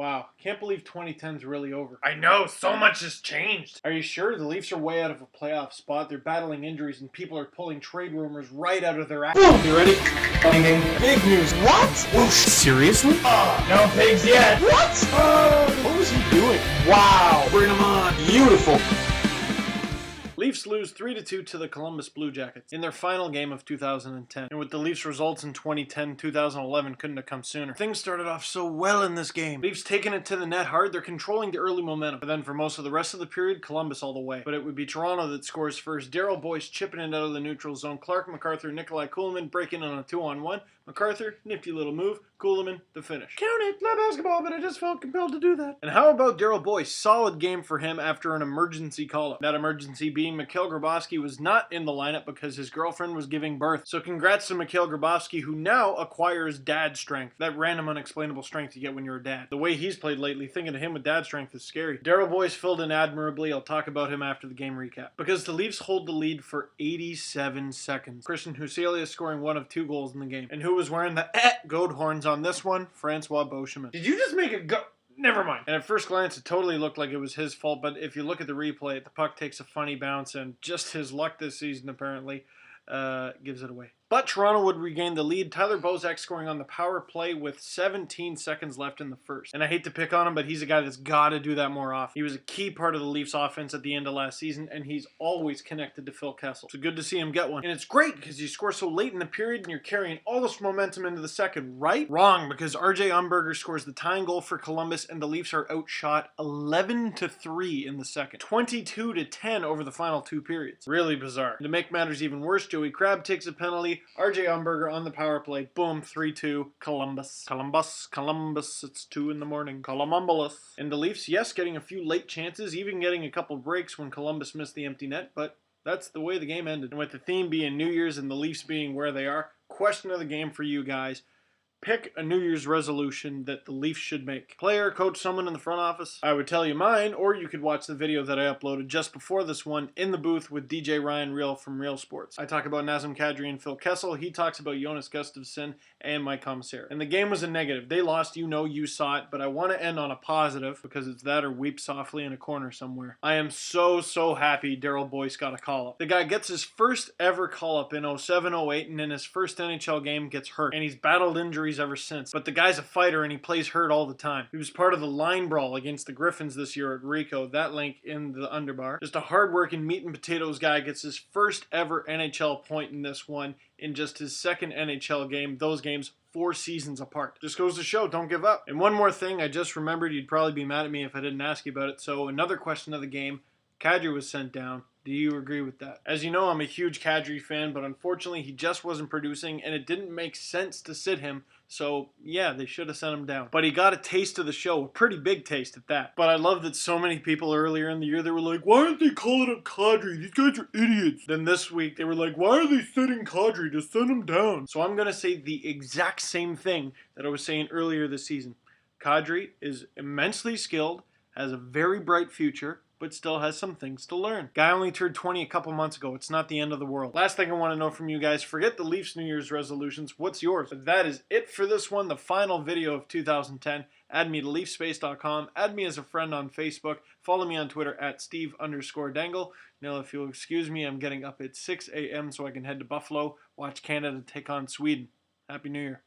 Wow, can't believe 2010's really over. I know, so much has changed. Are you sure? The Leafs are way out of a playoff spot. They're battling injuries and people are pulling trade rumors right out of their ass. You ready? Big news. What? Seriously? No pigs yet. What? What was he doing? Wow. Bring them on. Beautiful. Leafs lose 3-2 to the Columbus Blue Jackets in their final game of 2010. And with the Leafs results in 2010, 2011 couldn't have come sooner. Things started off so well in this game. Leafs taking it to the net hard, they're controlling the early momentum. But then for most of the rest of the period, Columbus all the way. But it would be Toronto that scores first. Daryl Boyce chipping it out of the neutral zone. Clark, MacArthur, Nikolai Kulemin breaking in on a 2-on-1. MacArthur, nifty little move. Kulemin, the finish. Count it! Not basketball, but I just felt compelled to do that. And how about Daryl Boyce? Solid game for him after an emergency call-up. That emergency being Mikhail Grabowski was not in the lineup because his girlfriend was giving birth. So congrats to Mikhail Grabowski, who now acquires dad strength. That random unexplainable strength you get when you're a dad. The way he's played lately, thinking of him with dad strength is scary. Daryl Boyce filled in admirably. I'll talk about him after the game recap. Because the Leafs hold the lead for 87 seconds. Christian Husselia scoring one of 2 goals in the game. And who was wearing the goat horns on this one? Francois Beauchemin. Did you just make a go? Never mind. And at first glance, it totally looked like it was his fault, but if you look at the replay, the puck takes a funny bounce, and just his luck this season, apparently, gives it away. But Toronto would regain the lead. Tyler Bozak scoring on the power play with 17 seconds left in the first. And I hate to pick on him, but he's a guy that's got to do that more often. He was a key part of the Leafs offense at the end of last season, and he's always connected to Phil Kessel. So good to see him get one. And it's great because you score so late in the period and you're carrying all this momentum into the second, right? Wrong, because RJ Umberger scores the tying goal for Columbus, and the Leafs are outshot 11-3 in the second. 22-10 over the final 2 periods. Really bizarre. And to make matters even worse, Joey Crabb takes a penalty. RJ Umberger on the power play. Boom, 3-2. Columbus. Columbus. It's 2 in the morning. Columbus. And the Leafs, yes, getting a few late chances, even getting a couple breaks when Columbus missed the empty net, but that's the way the game ended. And with the theme being New Year's and the Leafs being where they are, question of the game for you guys. Pick a New Year's resolution that the Leafs should make. Player, coach, someone in the front office. I would tell you mine, or you could watch the video that I uploaded just before this one in the booth with DJ Ryan Real from Real Sports. I talk about Nazem Kadri and Phil Kessel. He talks about Jonas Gustafsson and Mike Commissar. And the game was a negative. They lost, you know, you saw it, but I want to end on a positive because it's that or weep softly in a corner somewhere. I am so happy Daryl Boyce got a call-up. The guy gets his first ever call-up in 07-08, and in his first NHL game gets hurt. And he's battled injuries ever since. But the guy's a fighter and he plays hurt all the time. He was part of the line brawl against the Griffins this year at Rico. That link in the underbar. Just a hard-working meat and potatoes guy gets his first ever NHL point in this one in just his second NHL game. Those games 4 seasons apart. Just goes to show, don't give up. And one more thing, I just remembered, you'd probably be mad at me if I didn't ask you about it. So another question of the game. Kadri was sent down. Do you agree with that? As you know, I'm a huge Kadri fan, but unfortunately he just wasn't producing and it didn't make sense to sit him. So yeah, they should have sent him down. But he got a taste of the show, a pretty big taste at that. But I love that so many people earlier in the year, they were like, why aren't they calling up Kadri? These guys are idiots. Then this week, they were like, why are they sitting Kadri? Just send him down. So I'm going to say the exact same thing that I was saying earlier this season. Kadri is immensely skilled, has a very bright future, but still has some things to learn. Guy only turned 20 a couple months ago. It's not the end of the world. Last thing I want to know from you guys, forget the Leafs New Year's resolutions. What's yours? But that is it for this one, the final video of 2010. Add me to leafspace.com. Add me as a friend on Facebook. Follow me on Twitter at Steve_Dangle. Now, if you'll excuse me, I'm getting up at 6 a.m. so I can head to Buffalo, watch Canada take on Sweden. Happy New Year.